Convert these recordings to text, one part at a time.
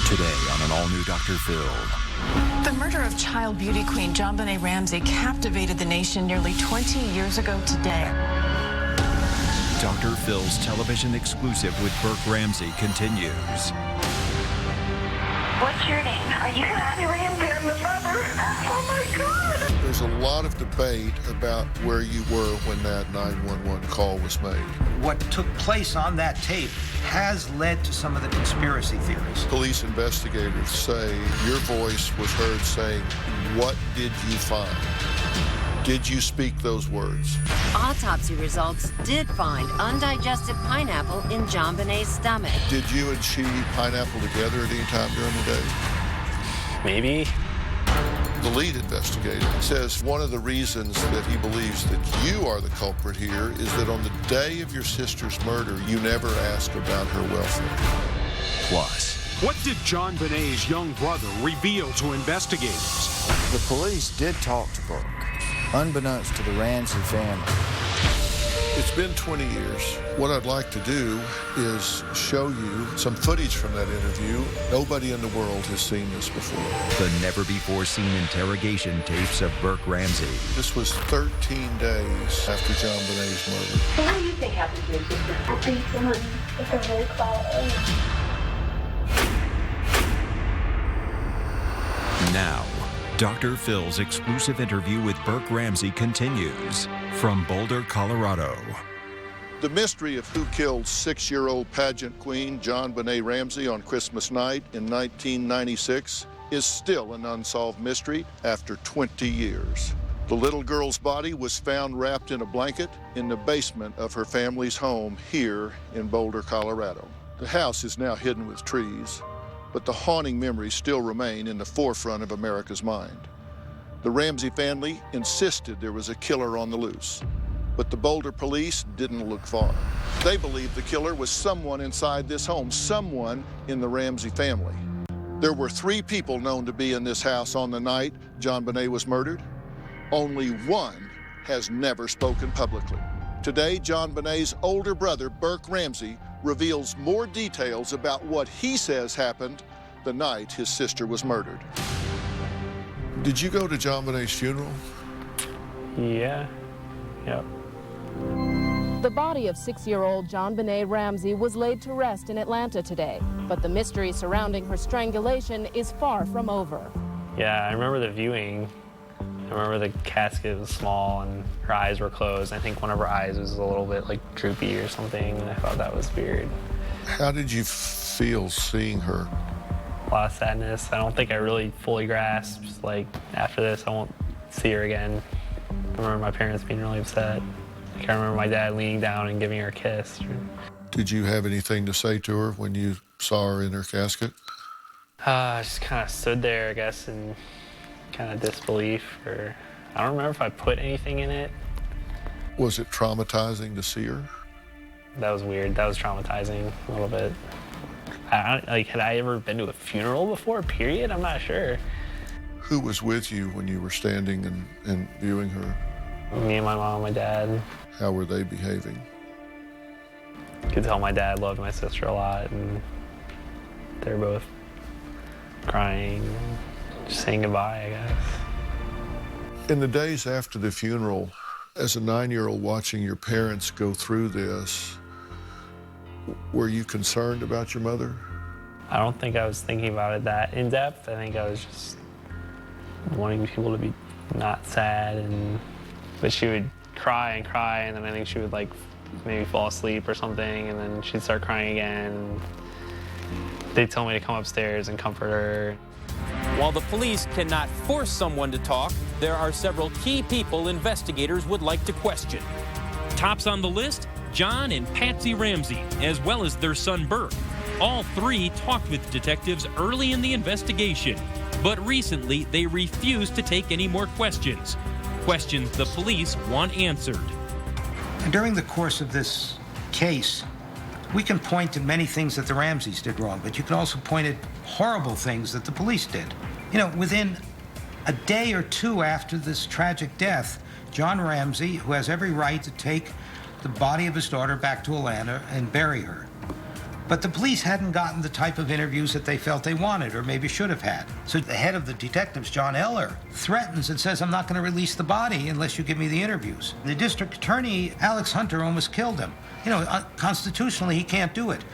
Today on an all-new Dr. Phil. The murder of child beauty queen JonBenet Ramsey captivated the nation nearly 20 years ago today. Dr. Phil's television exclusive with Burke Ramsey continues. What's your name? Are you Ramsey? I'm the mother. Oh my God! There's a lot of debate about where you were when that 911 call was made. What took place on that tape has led to some of the conspiracy theories. Police investigators say your voice was heard saying, "What did you find?" Did you speak those words? Autopsy results did find undigested pineapple in JonBenet's stomach. Did you and she eat pineapple together at any time during the day? Maybe. The lead investigator says one of the reasons that he believes that you are the culprit here is that on the day of your sister's murder, you never asked about her welfare. Plus, what did JonBenet's young brother reveal to investigators? The police did talk to Burke, unbeknownst to the Ramsey family. It's been 20 years. What I'd like to do is show you some footage from that interview. Nobody in the world has seen this before. the never-before-seen interrogation tapes of Burke Ramsey. This was 13 days after JonBenet's murder. What do you think happened to your sister? I think someone with a really quiet age. Now, Dr. Phil's exclusive interview with Burke Ramsey continues from Boulder, Colorado. The mystery of who killed 6-year-old pageant queen JonBenet Ramsey on Christmas night in 1996 is still an unsolved mystery after 20 years. The little girl's body was found wrapped in a blanket in the basement of her family's home here in Boulder, Colorado. The house is now hidden with trees, but the haunting memories still remain in the forefront of America's mind. The Ramsey family insisted there was a killer on the loose, but the Boulder police didn't look far. They believed the killer was someone inside this home, someone in the Ramsey family. There were 3 people known to be in this house on the night JonBenet was murdered. Only one has never spoken publicly. Today, JonBenet's older brother, Burke Ramsey, reveals more details about what he says happened the night his sister was murdered. Did you go to JonBenet's funeral? Yeah. Yep. The body of 6-year-old JonBenet Ramsey was laid to rest in Atlanta today, but the mystery surrounding her strangulation is far from over. Yeah, I remember the viewing. I remember the casket was small and her eyes were closed. I think one of her eyes was a little bit like droopy or something, and I thought that was weird. How did you feel seeing her? A lot of sadness. I don't think I really fully grasped, like, after this I won't see her again. I remember my parents being really upset. Like, I remember my dad leaning down and giving her a kiss. Did you have anything to say to her when you saw her in her casket? I just kind of stood there, I guess, in kind of disbelief. Or I don't remember if I put anything in it. Was it traumatizing to see her? That was weird. That was traumatizing a little bit. Had I ever been to a funeral before, period? I'm not sure. Who was with you when you were standing and viewing her? Me and my mom and my dad. How were they behaving? You could tell my dad loved my sister a lot, and they were both crying, just saying goodbye, I guess. In the days after the funeral, as a 9-year-old watching your parents go through this, were you concerned about your mother? I don't think I was thinking about it that in depth. I think I was just wanting people to be not sad, but she would cry, and then I think she would like maybe fall asleep or something, and then she'd start crying again. They'd tell me to come upstairs and comfort her. While the police cannot force someone to talk, there are several key people investigators would like to question. Tops on the list, John and Patsy Ramsey, as well as their son Burke. All 3 talked with detectives early in the investigation, but recently they refused to take any more questions. Questions the police want answered. And during the course of this case, we can point to many things that the Ramseys did wrong, but you can also point at horrible things that the police did. You know, within a day or 2 after this tragic death, John Ramsey, who has every right to take the body of his daughter back to Atlanta and bury her, But the police hadn't gotten the type of interviews that they felt they wanted or maybe should have had. So the head of the detectives, John Eller, threatens and says, I'm not going to release the body unless you give me the interviews. The district attorney, Alex Hunter, almost killed him. You know, constitutionally, he can't do it.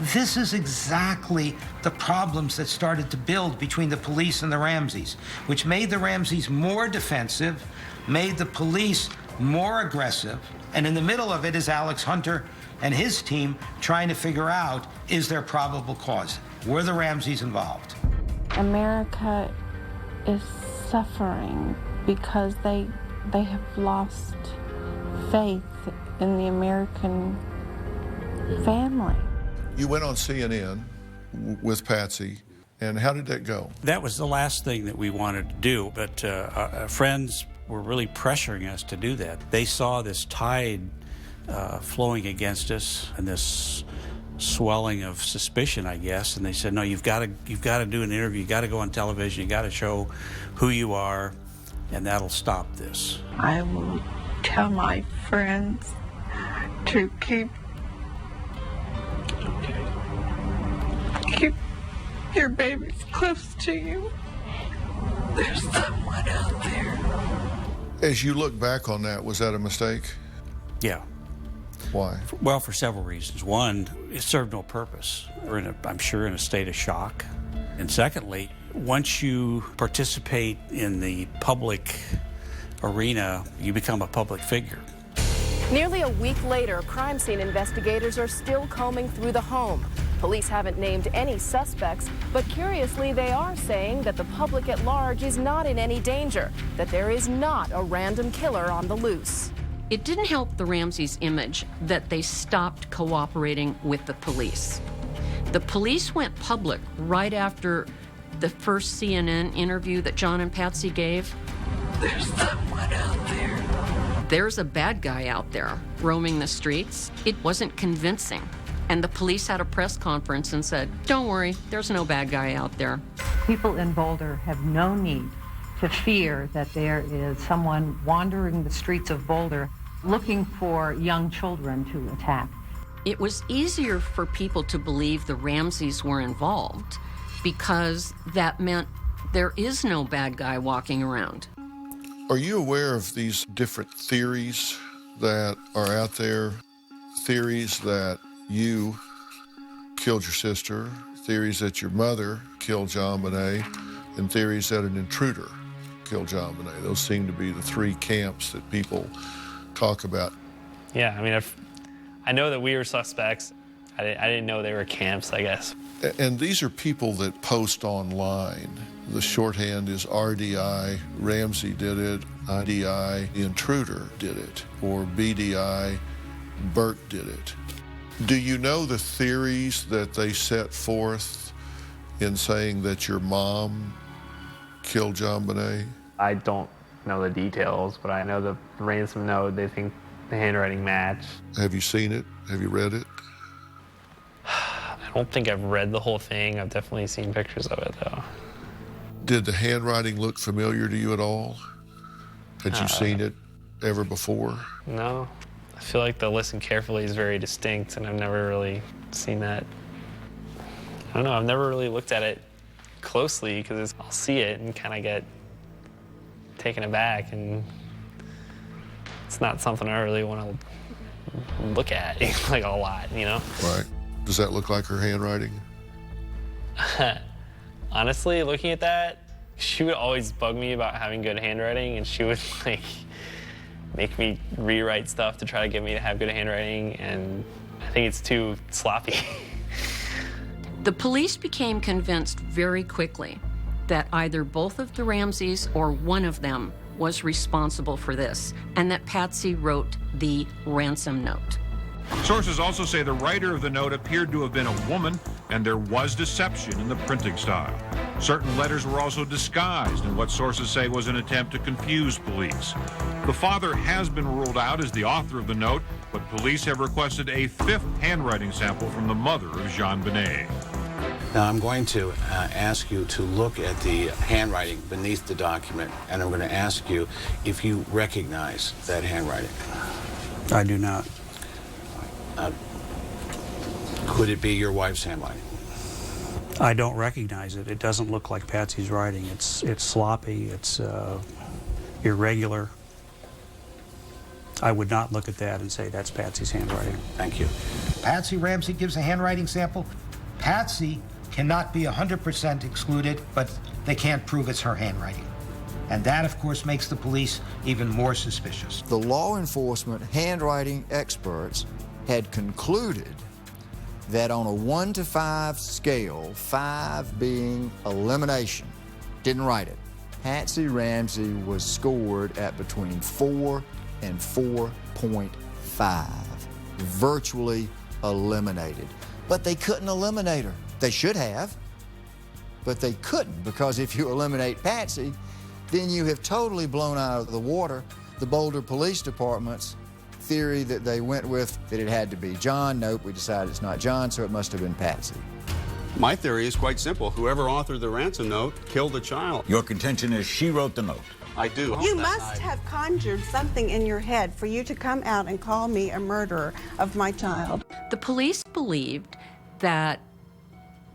This is exactly the problems that started to build between the police and the Ramseys, which made the Ramseys more defensive, made the police more aggressive, and in the middle of it is Alex Hunter and his team trying to figure out, is there probable cause? Were the Ramseys involved? America is suffering because they have lost faith in the American family. You went on CNN with Patsy, and how did that go? That was the last thing that we wanted to do, but our friends were really pressuring us to do that. They saw this tide flowing against us and this swelling of suspicion, I guess, and they said, no, you've got to do an interview, you got to go on television, you got to show who you are, and that'll stop this. I will tell my friends to keep your babies close to you. There's someone out there. As you look back on that, was that a mistake? Yeah. Why? Well, for several reasons. One, it served no purpose. We're I'm sure in a state of shock. And secondly, once you participate in the public arena, you become a public figure. Nearly a week later, crime scene investigators are still combing through the home. Police haven't named any suspects, but curiously, they are saying that the public at large is not in any danger, that there is not a random killer on the loose. It didn't help the Ramseys' image that they stopped cooperating with the police. The police went public right after the first CNN interview that John and Patsy gave. There's someone out there. There's a bad guy out there roaming the streets. It wasn't convincing. And the police had a press conference and said, don't worry, there's no bad guy out there. People in Boulder have no need to fear that there is someone wandering the streets of Boulder looking for young children to attack. It was easier for people to believe the Ramseys were involved because that meant there is no bad guy walking around. Are you aware of these different theories that are out there? Theories that you killed your sister, theories that your mother killed JonBenét, and theories that an intruder killed JonBenét. Those seem to be the three camps that people talk about. Yeah, I mean, I know that we were suspects. I didn't know they were camps, I guess. And these are people that post online. The shorthand is RDI, Ramsey did it, IDI, the intruder did it, or BDI, Burke did it. Do you know the theories that they set forth in saying that your mom killed JonBenét? I don't know the details, but I know the ransom note, they think the handwriting matched. Have you seen it? Have you read it? I don't think I've read the whole thing. I've definitely seen pictures of it, though. Did the handwriting look familiar to you at all? Had you seen it ever before? No. I feel like the listen carefully is very distinct, and I've never really seen that. I don't know, I've never really looked at it closely because I'll see it and kind of get taken aback, and it's not something I really want to look at like a lot, you know? Right. Does that look like her handwriting? Honestly, looking at that, she would always bug me about having good handwriting, and she would like make me rewrite stuff to try to get me to have good handwriting, and I think it's too sloppy. The police became convinced very quickly that either both of the Ramseys or one of them was responsible for this, and that Patsy wrote the ransom note. Sources also say the writer of the note appeared to have been a woman, and there was deception in the printing style. Certain letters were also disguised in what sources say was an attempt to confuse police. The father has been ruled out as the author of the note, but police have requested a fifth handwriting sample from the mother of JonBenét. Now I'm going to ask you to look at the handwriting beneath the document, and I'm going to ask you if you recognize that handwriting. I do not. Could it be your wife's handwriting? I don't recognize it. It doesn't look like Patsy's writing. It's sloppy. It's irregular. I would not look at that and say that's Patsy's handwriting. Thank you. Patsy Ramsey gives a handwriting sample. Patsy cannot be 100% excluded, but they can't prove it's her handwriting. And that, of course, makes the police even more suspicious. The law enforcement handwriting experts had concluded that on a 1 to 5 scale, 5 being elimination, didn't write it, Patsy Ramsey was scored at between 4 and 4.5, virtually eliminated. But they couldn't eliminate her. They should have, but they couldn't, because if you eliminate Patsy, then you have totally blown out of the water the Boulder Police Department's theory that they went with, that it had to be John. Nope, we decided it's not John, so it must have been Patsy. My theory is quite simple. Whoever authored the ransom note killed the child. Your contention is she wrote the note. I do. You must have conjured something in your head for you to come out and call me a murderer of my child. The police believed that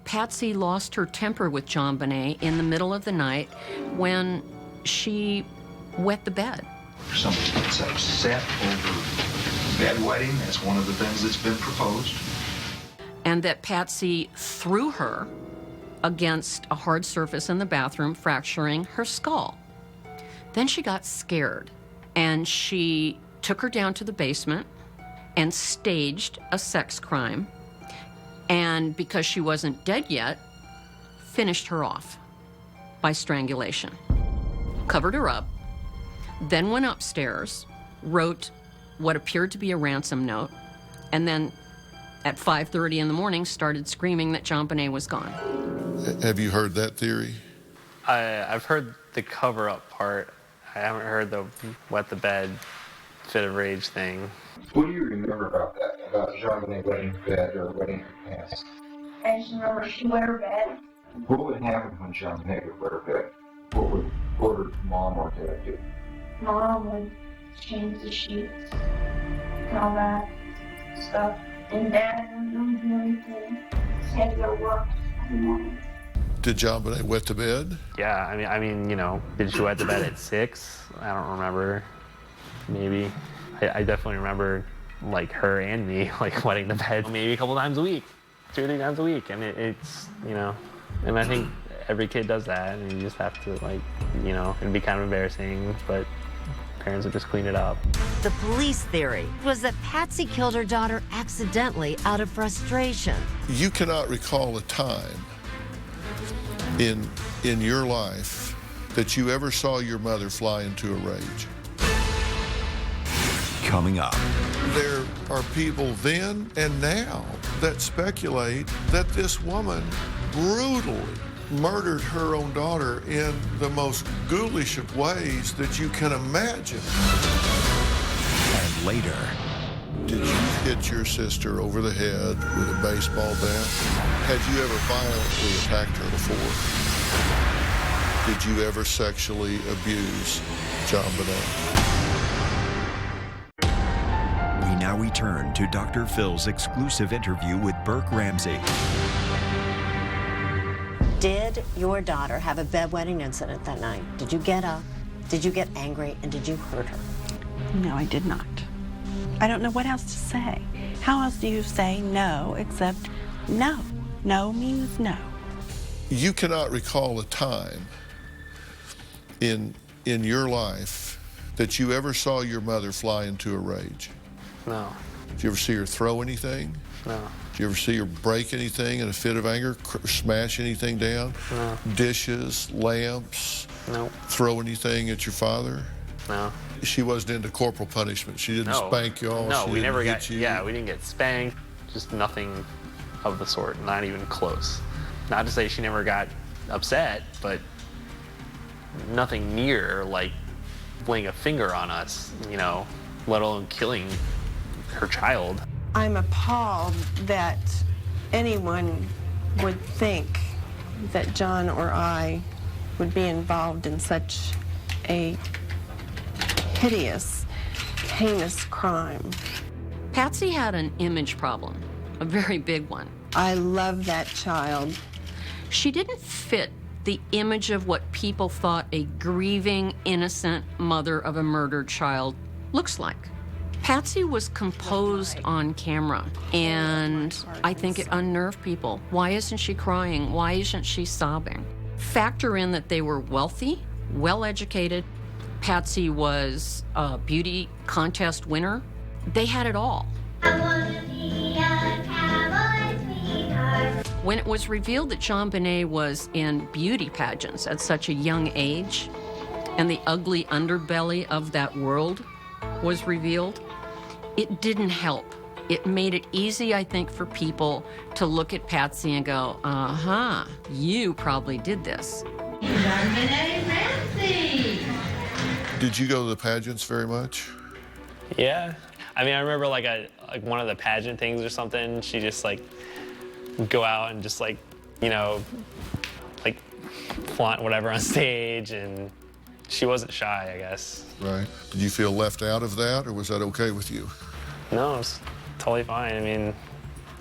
Patsy lost her temper with John Bonet in the middle of the night when she wet the bed. Somebody that's upset over bedwetting, that's one of the things that's been proposed. And that Patsy threw her against a hard surface in the bathroom, fracturing her skull. Then she got scared, and she took her down to the basement and staged a sex crime. And because she wasn't dead yet, finished her off by strangulation. Covered her up, then went upstairs, wrote what appeared to be a ransom note, and then at 5:30 in the morning started screaming that John Bonet was gone. Have you heard that theory? I've heard the cover-up part. I haven't heard the wet the bed, fit of rage thing. What do you remember about that, about John Bonet wetting her bed or wetting her pants? I just remember she wet her bed. What would happen when John Bonet would wet her bed? What would Mom or Dad do? Mom would change the sheets and all that stuff. And Dad wouldn't do anything. He had to go to work every morning. Did John Bonet wet the bed? Yeah, I mean, you know, did she wet the bed at 6? I don't remember. Maybe. I definitely remember, like, her and me, like, wetting the bed maybe a couple times a week, 2 or 3 times a week. And it's, you know, and I think every kid does that, and you just have to, like, you know, it'd be kind of embarrassing, but parents would just clean it up. The police theory was that Patsy killed her daughter accidentally out of frustration. You cannot recall a time in your life that you ever saw your mother fly into a rage. Coming up. There are people then and now that speculate that this woman brutally murdered her own daughter in the most ghoulish of ways that you can imagine. And later. Did you hit your sister over the head with a baseball bat? Had you ever violently attacked her before? Did you ever sexually abuse John Bonet? We now return to Dr. Phil's exclusive interview with Burke Ramsey. Did your daughter have a bedwetting incident that night? Did you get up? Did you get angry? And did you hurt her? No, I did not. I don't know what else to say. How else do you say no except no? No means no. You cannot recall a time in your life that you ever saw your mother fly into a rage. No. Did you ever see her throw anything? No. Did you ever see her break anything in a fit of anger, smash anything down? No. Dishes, lamps? No. Throw anything at your father? No. She wasn't into corporal punishment. She didn't spank y'all. No, she we didn't never hit got. you. Yeah, we didn't get spanked. Just nothing of the sort. Not even close. Not to say she never got upset, but nothing near like laying a finger on us. You know, let alone killing her child. I'm appalled that anyone would think that John or I would be involved in such a hideous, heinous crime. Patsy had an image problem. a very big one. I love that child. She didn't fit the image of what people thought a grieving, innocent mother of a murdered child looks like. Patsy was composed on camera, and I think it unnerved people. Why isn't she crying? Why isn't she sobbing? Factor in that they were wealthy, well-educated. Patsy was a beauty contest winner. They had it all. When it was revealed that JonBenet was in beauty pageants at such a young age, and the ugly underbelly of that world was revealed, it didn't help. It made it easy, I think, for people to look at Patsy and go, uh-huh, you probably did this. Ramsey! Did you go to the pageants very much? Yeah. I mean, I remember like one of the pageant things or something, she just like go out and just like, you know, like flaunt whatever on stage, and she wasn't shy, I guess. Right. Did you feel left out of that, or was that okay with you? No, it was totally fine. I mean,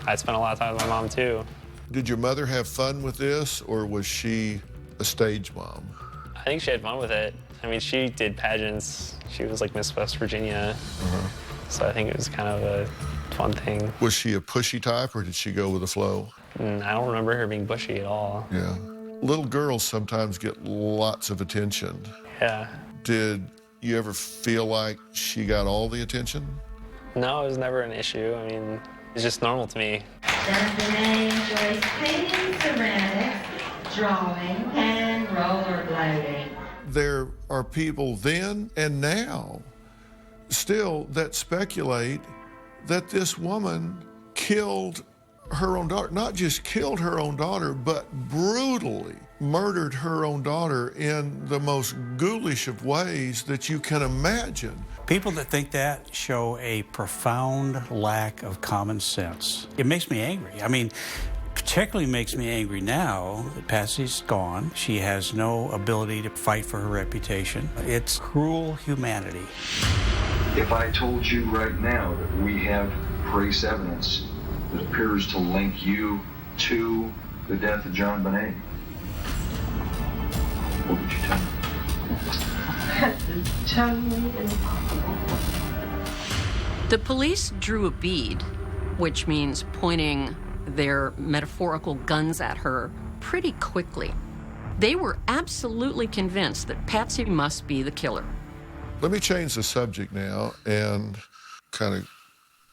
I spent a lot of time with my mom too. Did your mother have fun with this, or was she a stage mom? I think she had fun with it. I mean, she did pageants. She was like Miss West Virginia. So I think it was kind of a fun thing. Was she a pushy type, or did she go with the flow? I don't remember her being bushy at all. Yeah. Little girls sometimes get lots of attention. Yeah. Did you ever feel like she got all the attention? No, it was never an issue. I mean, it's just normal to me. JonBenet enjoys painting, ceramics, drawing, and rollerblading. There are people then and now still that speculate that this woman killed her own daughter. Not just killed her own daughter, but brutally murdered her own daughter in the most ghoulish of ways that you can imagine. People that think that show a profound lack of common sense. It makes me angry. I mean, particularly makes me angry now that Patsy's gone. She has no ability to fight for her reputation. It's cruel humanity. If I told you right now that we have trace evidence that appears to link you to the death of JonBenet, what would you tell me? That's totally impossible. The police drew a bead, which means pointing their metaphorical guns at her pretty quickly. They were absolutely convinced that Patsy must be the killer. Let me change the subject now and kind of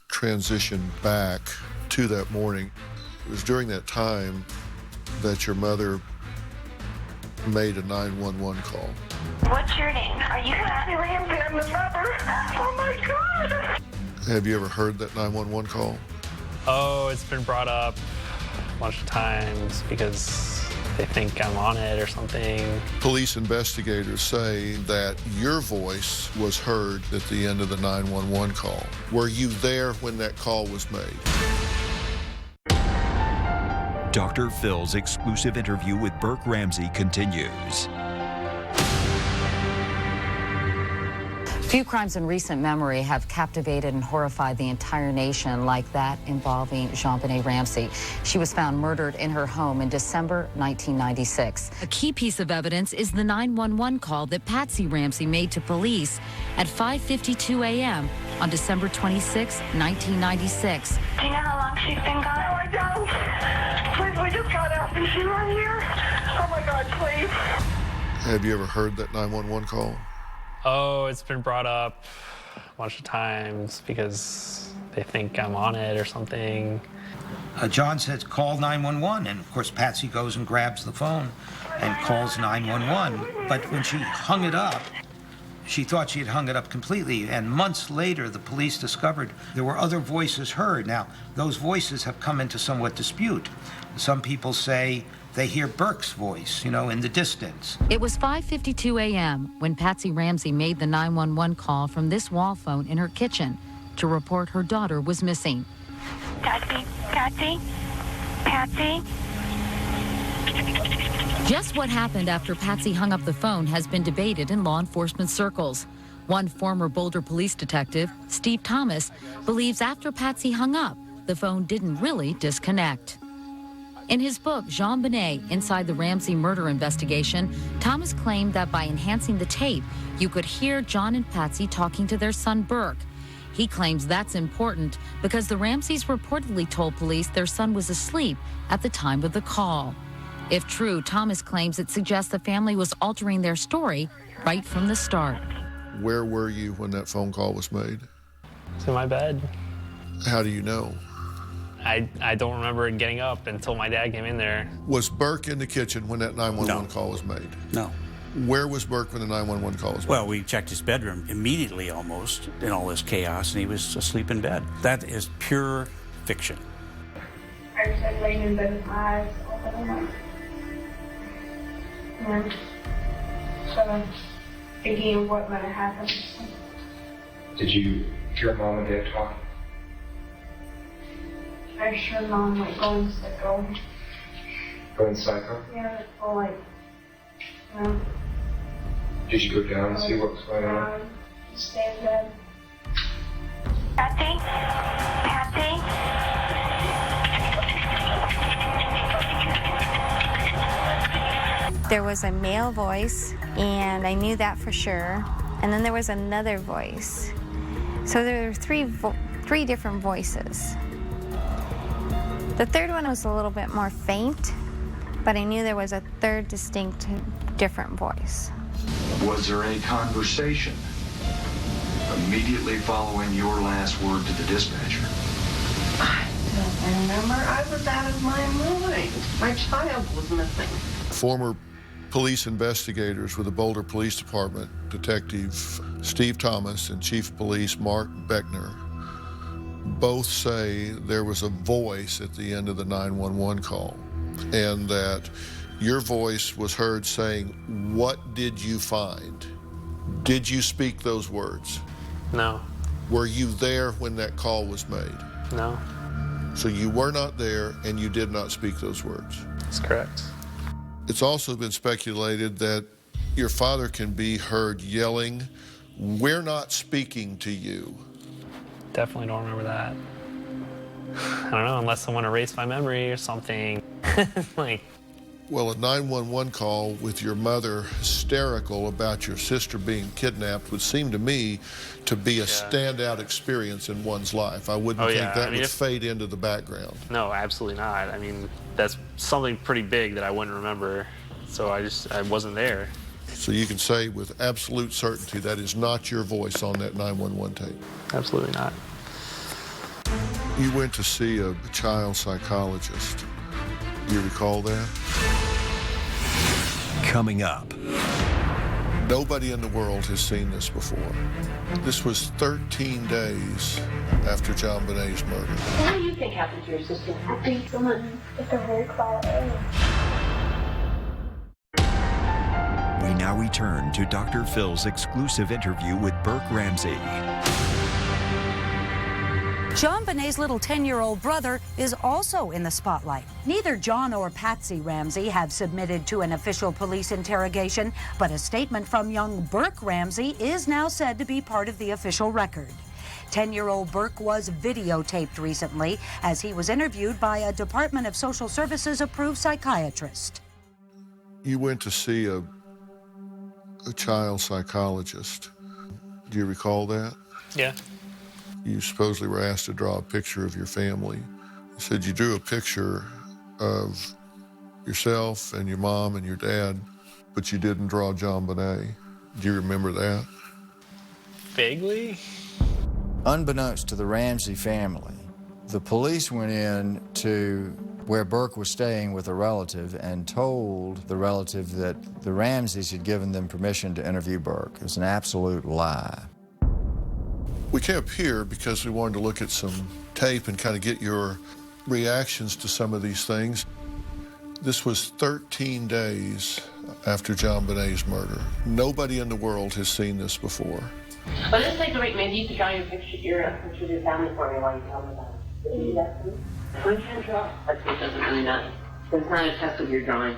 transition back to that morning. It was during that time that your mother made a 911 call. What's your name? Are you Patsy Ramsey? I'm the mother. Oh my God! Have you ever heard that 911 call? Oh, it's been brought up a bunch of times because they think I'm on it or something. Police investigators say that your voice was heard at the end of the 911 call. Were you there when that call was made? Dr. Phil's exclusive interview with Burke Ramsey continues. Few crimes in recent memory have captivated and horrified the entire nation like that involving JonBenet Ramsey. She was found murdered in her home in December 1996. A key piece of evidence is the 911 call that Patsy Ramsey made to police at 5:52 a.m. on December 26, 1996. Do you know how long she's been gone? No, I don't. Please, we just got out. Is she right here? Oh my God, please. Have you ever heard that 911 call? Oh, it's been brought up a bunch of times because they think I'm on it or something. John says, call 911, and of course Patsy goes and grabs the phone and calls 911. But when she hung it up, she thought she had hung it up completely, and months later the police discovered there were other voices heard. Now, those voices have come into somewhat dispute. Some people say they hear Burke's voice, in the distance. It was 5:52 a.m. when Patsy Ramsey made the 911 call from this wall phone in her kitchen to report her daughter was missing. Patsy? Patsy? Patsy? Just what happened after Patsy hung up the phone has been debated in law enforcement circles. One former Boulder police detective, Steve Thomas, believes after Patsy hung up, the phone didn't really disconnect. In his book, JonBenet, Inside the Ramsey Murder Investigation, Thomas claimed that by enhancing the tape, you could hear John and Patsy talking to their son, Burke. He claims that's important because the Ramseys reportedly told police their son was asleep at the time of the call. If true, Thomas claims it suggests the family was altering their story right from the start. Where were you when that phone call was made? It's in my bed. How do you know? I don't remember getting up until my dad came in there. Was Burke in the kitchen when that 911 call was made? No. Where was Burke when the 911 call was made? Well, we checked his bedroom immediately almost in all this chaos, and he was asleep in bed. That is pure fiction. I was like laying in bed with my eyes open. And so thinking of what might have happened. Did you hear Mom and Dad talking? I heard Mom like going psycho. Going psycho? Yeah, or like, you know. Did you go down and see what was going on? Stay in bed. Patsy? Patsy? There was a male voice, and I knew that for sure. And then there was another voice. So there were three different voices. The third one was a little bit more faint, but I knew there was a third distinct, different voice. Was there a conversation immediately following your last word to the dispatcher? I don't remember. I was out of my mind. My child was missing. Former police investigators with the Boulder Police Department, Detective Steve Thomas and Chief of Police Mark Beckner, both say there was a voice at the end of the 911 call, and that your voice was heard saying, "What did you find?" Did you speak those words? No. Were you there when that call was made? No. So you were not there and you did not speak those words? That's correct. It's also been speculated that your father can be heard yelling, "We're not speaking to you." Definitely don't remember that. I don't know, unless someone erased my memory or something. Well, a 911 call with your mother hysterical about your sister being kidnapped would seem to me to be a standout experience in one's life. I wouldn't think that would fade into the background. No, absolutely not. I mean, that's something pretty big that I wouldn't remember. So I wasn't there. So you can say with absolute certainty that is not your voice on that 911 tape? Absolutely not. You went to see a child psychologist. Do you recall that? Coming up. Nobody in the world has seen this before. This was 13 days after JonBenet's murder. What do you think happened to your sister? I think someone hit her very quietly. We now return to Dr. Phil's exclusive interview with Burke Ramsey. JonBenet's little 10-year-old brother is also in the spotlight. Neither John or Patsy Ramsey have submitted to an official police interrogation, but a statement from young Burke Ramsey is now said to be part of the official record. 10-year-old Burke was videotaped recently as he was interviewed by a Department of Social Services approved psychiatrist. You went to see a child psychologist. Do you recall that? Yeah. You supposedly were asked to draw a picture of your family. You said you drew a picture of yourself and your mom and your dad, but you didn't draw JonBenet. Do you remember that? Vaguely. Unbeknownst to the Ramsey family, the police went in to where Burke was staying with a relative and told the relative that the Ramseys had given them permission to interview Burke. It was an absolute lie. We came up here because we wanted to look at some tape and kind of get your reactions to some of these things. This was 13 days after JonBenet's murder. Nobody in the world has seen this before. Well, let's take a break, man. You can draw your picture of your family for me while you tell me about it. Can you do that for me? I can't draw. It doesn't really matter. It's not a test of your drawing.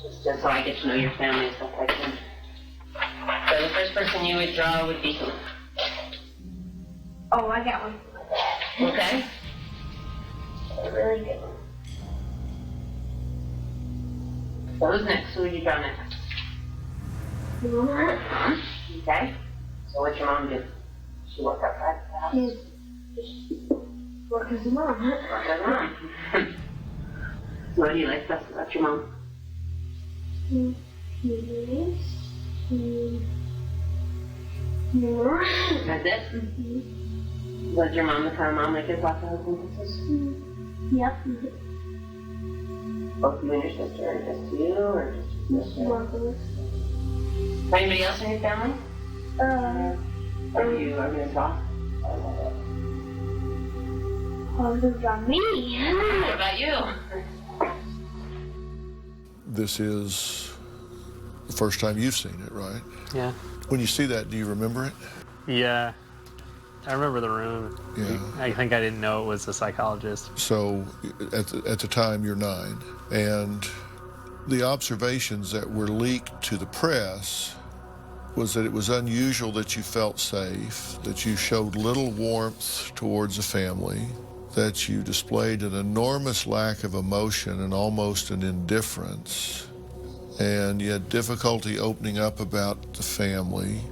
It's just so I get to know your family and stuff like that. So the first person you would draw would be who? Oh, I got one. Okay. A really good one. So who's next? Who would you draw next? Mom. Okay. So what's your mom do? She work outside the house? She works as a mom. Work as a mom. So what do you like best about your mom? Nice. That's it? Was your mom the kind of mom that gives lots of hugs and kisses? Yep. Both you and your sister, or just you, or just your sister? Both of us. Anybody else in your family? Are you gonna draw? Who's draw me? What about you? This is the first time you've seen it, right? Yeah. When you see that, do you remember it? Yeah. I remember the room. Yeah. I think I didn't know it was a psychologist. So at the time, you're 9. And the observations that were leaked to the press was that it was unusual that you felt safe, that you showed little warmth towards the family, that you displayed an enormous lack of emotion and almost an indifference, and you had difficulty opening up about the family,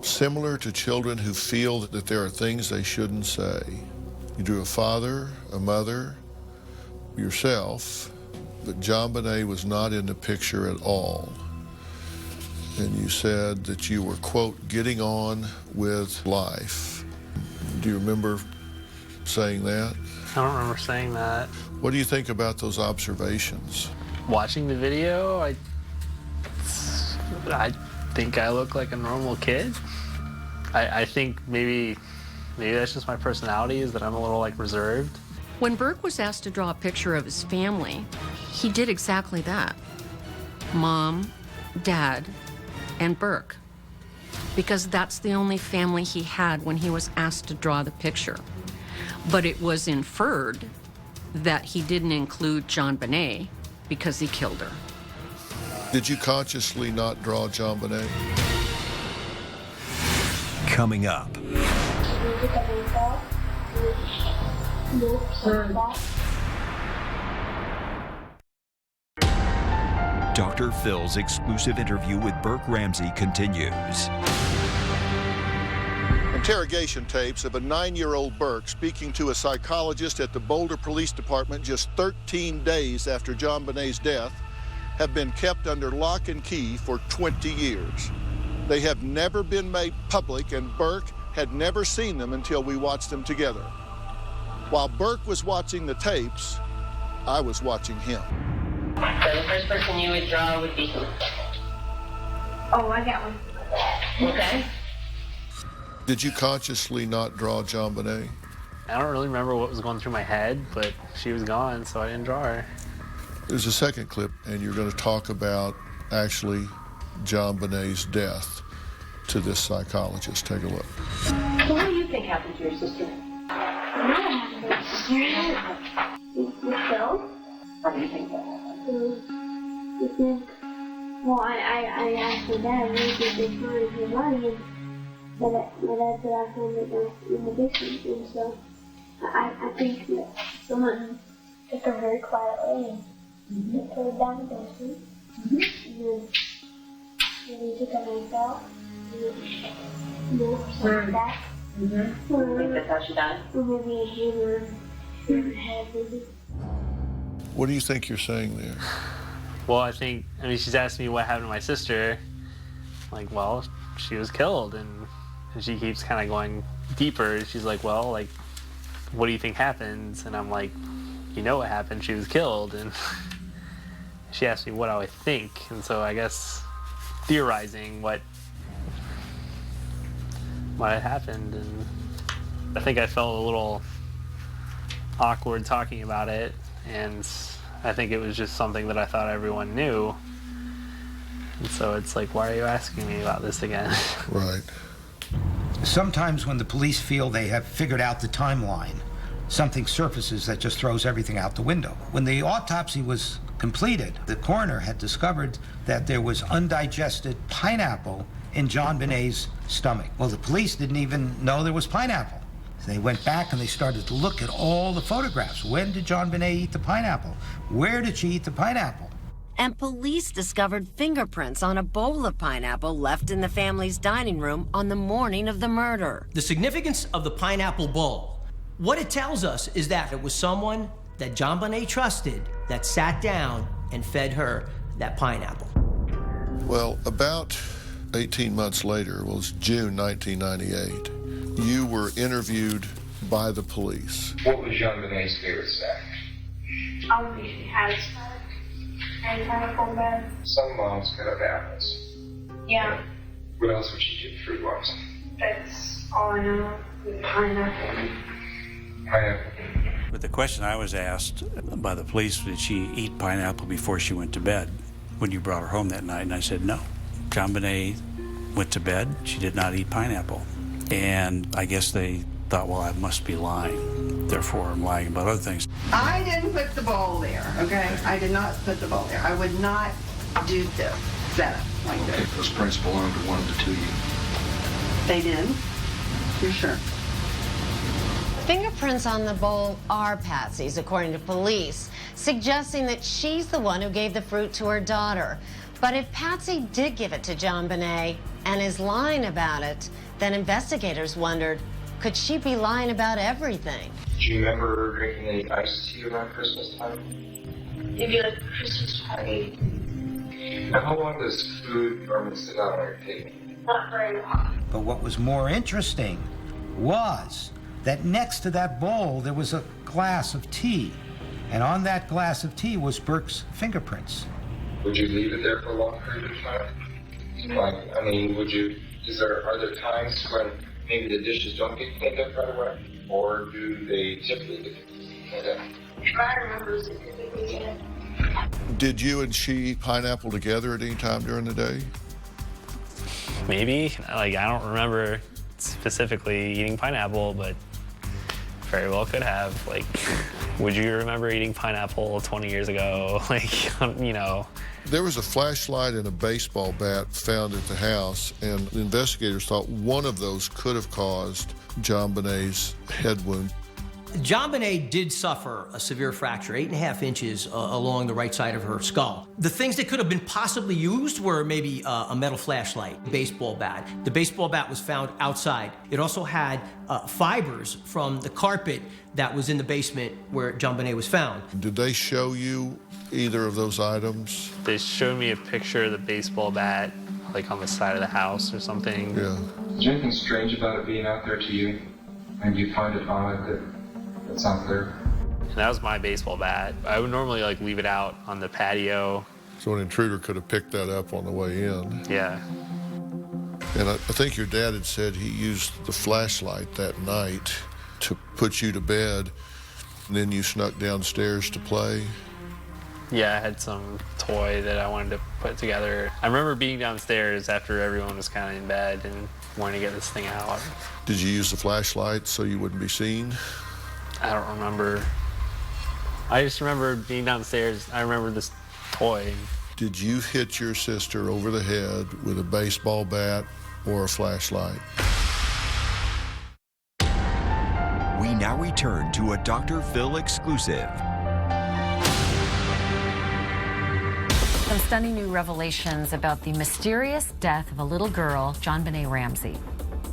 similar to children who feel that there are things they shouldn't say. You drew a father, a mother, yourself, but John Bonet was not in the picture at all. And you said that you were, quote, getting on with life. Do you remember saying that? I don't remember saying that. What do you think about those observations? Watching the video, I think I look like a normal kid. I think maybe that's just my personality, is that I'm a little like reserved. When Burke was asked to draw a picture of his family, he did exactly that. Mom, Dad, and Burke. Because that's the only family he had when he was asked to draw the picture. But it was inferred that he didn't include John Bonet because he killed her. Did you consciously not draw John Bonet? Coming up. Dr. Phil's exclusive interview with Burke Ramsey continues. Interrogation tapes of a 9-year-old Burke speaking to a psychologist at the Boulder Police Department just 13 days after John Bonet's death have been kept under lock and key for 20 years. They have never been made public, and Burke had never seen them until we watched them together. While Burke was watching the tapes, I was watching him. So the first person you would draw would be who? Oh, I got one. Okay. Did you consciously not draw John Bonet? I don't really remember what was going through my head, but she was gone, so I didn't draw her. There's a second clip, and you're going to talk about actually John Bonet's death to this psychologist. Take a look. So what do you think happened to your sister? We killed. How do you think that happened? I think, well, I asked my dad, where did they find her body? And my dad said I found it in the basement. And so I think that someone took her very quietly and put her down the basement. And then he took a knife out and something back. I think that's how she died. Or maybe a hammer in her head, maybe. What do you think you're saying there? Well, I mean, she's asked me what happened to my sister. Like, well, she was killed, and she keeps kind of going deeper. She's like, well, like, what do you think happened? And I'm like, you know what happened, she was killed. And she asked me what I would think, and so I guess theorizing what had happened, and I think I felt a little awkward talking about it, and I think it was just something that I thought everyone knew, and so it's like, why are you asking me about this again? Right. Sometimes when the police feel they have figured out the timeline, something surfaces that just throws everything out the window. When the autopsy was completed, the coroner had discovered that there was undigested pineapple in John Bonet's stomach. Well, the police didn't even know there was pineapple. They went back and they started to look at all the photographs. When did JonBenét eat the pineapple? Where did she eat the pineapple? And police discovered fingerprints on a bowl of pineapple left in the family's dining room on the morning of the murder. The significance of the pineapple bowl. What it tells us is that it was someone that JonBenét trusted that sat down and fed her that pineapple. Well, about 18 months later, it was June 1998, you were interviewed by the police. What was JonBenét's favorite snack? She has and pineapple bed. Some moms could have apples. Yeah, What else would she get fruit-wise? that's all I know. Pineapple. Pineapple. But the question I was asked by the police, did she eat pineapple before she went to bed when you brought her home that night? And I said, no. JonBenét went to bed. She did not eat pineapple. And I guess they thought, well, I must be lying. Therefore, I'm lying about other things. I didn't put the bowl there, okay? I did not put the bowl there. I would not do this setup like this. Those prints belong to one of the two of you. They did? You're sure? Fingerprints on the bowl are Patsy's, according to police, suggesting that she's the one who gave the fruit to her daughter. But if Patsy did give it to JonBenét and is lying about it, then investigators wondered, could she be lying about everything? Do you remember drinking any iced tea around Christmas time? Maybe like a Christmas party. Now, how long does food normally sit out on your table? Not very long. But what was more interesting was that next to that bowl there was a glass of tea. And on that glass of tea was Burke's fingerprints. Would you leave it there for a long period of time? Like, I mean, are there times when maybe the dishes don't get cleaned up right away? Or do they typically get cleaned up? If I remember, it typically did. Did you and she eat pineapple together at any time during the day? Maybe. Like, I don't remember specifically eating pineapple, but very well could have. Like, would you remember eating pineapple 20 years ago? Like, you know. There was a flashlight and a baseball bat found at the house, and the investigators thought one of those could have caused JonBenét's head wound. JonBenét did suffer a severe fracture, 8.5 inches along the right side of her skull. The things that could have been possibly used were maybe a metal flashlight, baseball bat. The baseball bat was found outside. It also had fibers from the carpet that was in the basement where JonBenét was found. Did they show you either of those items? They showed me a picture of the baseball bat, like on the side of the house or something. Yeah. Is there anything strange about it being out there to you? And do you find it odd that it's out there? And that was my baseball bat. I would normally like leave it out on the patio. So an intruder could have picked that up on the way in. Yeah. And I think your dad had said he used the flashlight that night to put you to bed, and then you snuck downstairs to play. Yeah, I had some toy that I wanted to put together. I remember being downstairs after everyone was kind of in bed and wanting to get this thing out. Did you use the flashlight so you wouldn't be seen? I don't remember. I just remember being downstairs. I remember this toy. Did you hit your sister over the head with a baseball bat or a flashlight? We now return to a Dr. Phil exclusive. Some stunning new revelations about the mysterious death of a little girl, JonBenét Ramsey.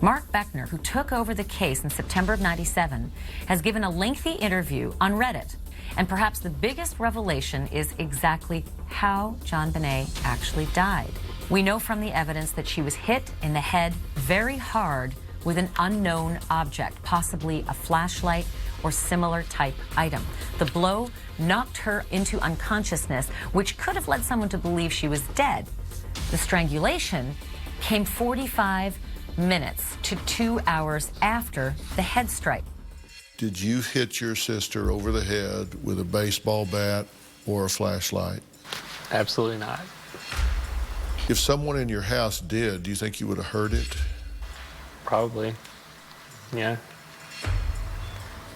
Mark Beckner, who took over the case in September of '97, has given a lengthy interview on Reddit. And perhaps the biggest revelation is exactly how JonBenét actually died. We know from the evidence that she was hit in the head very hard with an unknown object, possibly a flashlight or similar type item. The blow knocked her into unconsciousness, which could have led someone to believe she was dead. The strangulation came 45 minutes to 2 hours after the head strike. Did you hit your sister over the head with a baseball bat or a flashlight? Absolutely not. If someone in your house did, do you think you would have heard it? Probably. Yeah.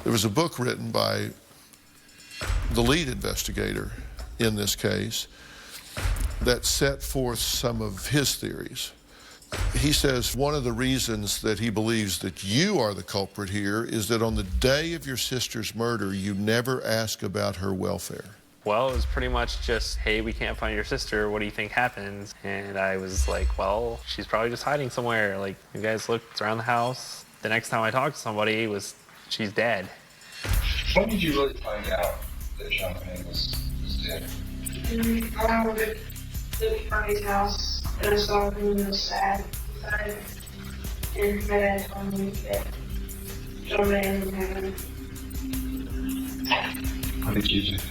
There was a book written by the lead investigator in this case that set forth some of his theories. He says one of the reasons that he believes that you are the culprit here is that on the day of your sister's murder, you never ask about her welfare. Well, it was pretty much just, hey, we can't find your sister. What do you think happened? And I was like, well, she's probably just hiding somewhere. Like, you guys looked around the house. The next time I talked to somebody, she's dead. When did you really find out that JonBenet was dead? I was at the Bernie's house and I saw him and was sad. And my dad told me that JonBenet was having. How did you do?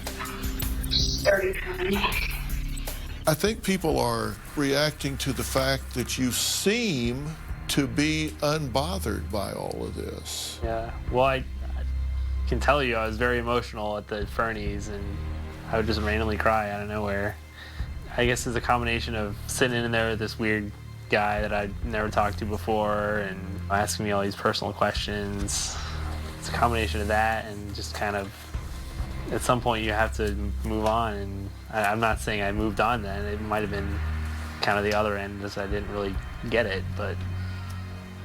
Started crying. I think people are reacting to the fact that you seem to be unbothered by all of this. Yeah, well, I can tell you I was very emotional at the Fernie's, and I would just randomly cry out of nowhere. I guess it's a combination of sitting in there with this weird guy that I'd never talked to before and asking me all these personal questions. It's a combination of that and just kind of, at some point you have to move on, and I'm not saying I moved on then. It might have been kind of the other end, as I didn't really get it, but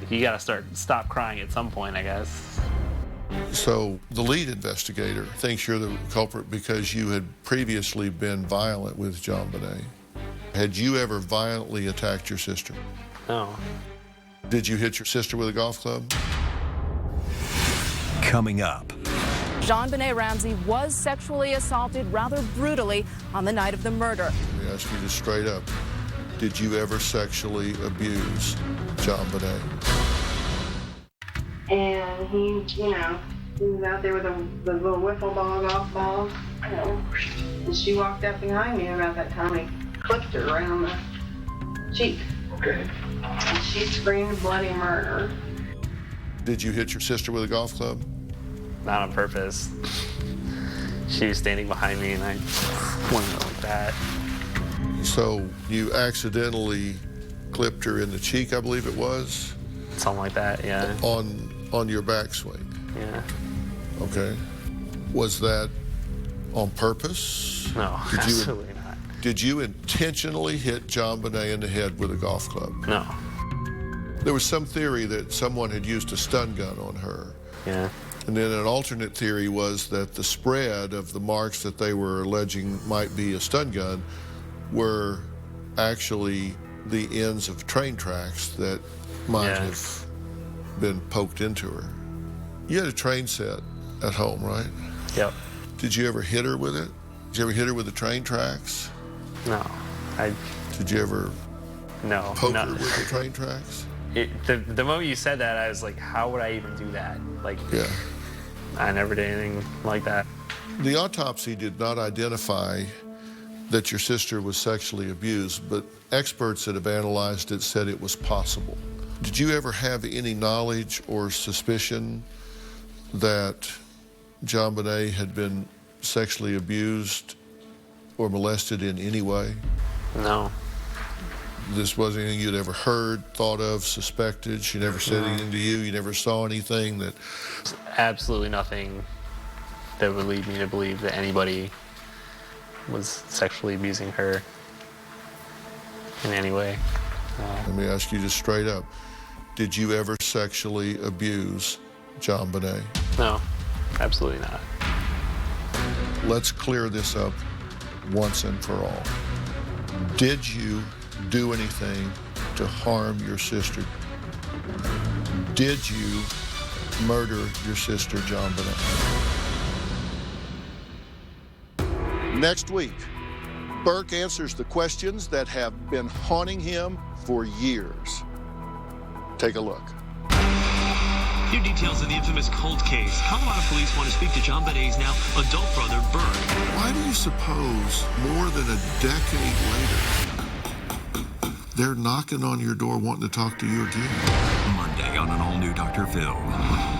you gotta stop crying at some point, I guess. So the lead investigator thinks you're the culprit because you had previously been violent with JonBenet. Had you ever violently attacked your sister? No. Did you hit your sister with a golf club? Coming up. JonBenet Ramsey was sexually assaulted rather brutally on the night of the murder. Let me ask you just straight up. Did you ever sexually abuse JonBenet? And he, he was out there with the little wiffle ball, golf ball, and she walked up behind me about that time. He clipped her around the cheek. Okay. And she screamed bloody murder. Did you hit your sister with a golf club? Not on purpose. She was standing behind me and I went like that. So you accidentally clipped her in the cheek, I believe it was? Something like that, yeah. On your backswing? Yeah. Okay. Was that on purpose? No, absolutely not. Did you intentionally hit JonBenet in the head with a golf club? No. There was some theory that someone had used a stun gun on her. Yeah. And then an alternate theory was that the spread of the marks that they were alleging might be a stun gun were actually the ends of train tracks that might have been poked into her. You had a train set at home, right? Yep. Did you ever hit her with it? Did you ever hit her with the train tracks? No. Did you ever poke her with the train tracks? The moment you said that, I was like, how would I even do that? Like, yeah. I never did anything like that. The autopsy did not identify that your sister was sexually abused, but experts that have analyzed it said it was possible. Did you ever have any knowledge or suspicion that JonBenet had been sexually abused or molested in any way? No. This wasn't anything you'd ever heard, thought of, suspected? She never said anything to you? You never saw anything that... Absolutely nothing that would lead me to believe that anybody was sexually abusing her in any way. Let me ask you just straight up. Did you ever sexually abuse JonBenet? No, absolutely not. Let's clear this up once and for all. Did you do anything to harm your sister? Did you murder your sister, JonBenet? Next week, Burke answers the questions that have been haunting him for years. Take a look. New details of the infamous cold case. Colorado police want to speak to JonBenet's now adult brother, Burke. Why do you suppose more than a decade later, they're knocking on your door wanting to talk to you again? Monday on an all-new Dr. Phil.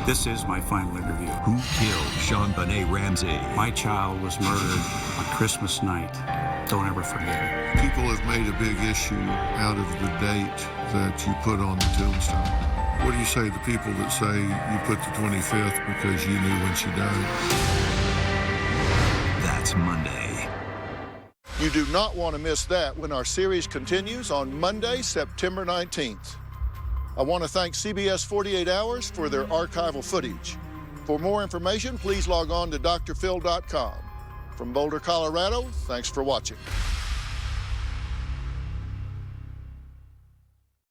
This is my final interview. Who killed JonBenet Ramsey? My child was murdered on Christmas night. Don't ever forget it. People have made a big issue out of the date that you put on the tombstone. What do you say to the people that say you put the 25th because you knew when she died? That's Monday. You do not want to miss that when our series continues on Monday, September 19th. I want to thank CBS 48 Hours for their archival footage. For more information, please log on to drphil.com. From Boulder, Colorado, thanks for watching.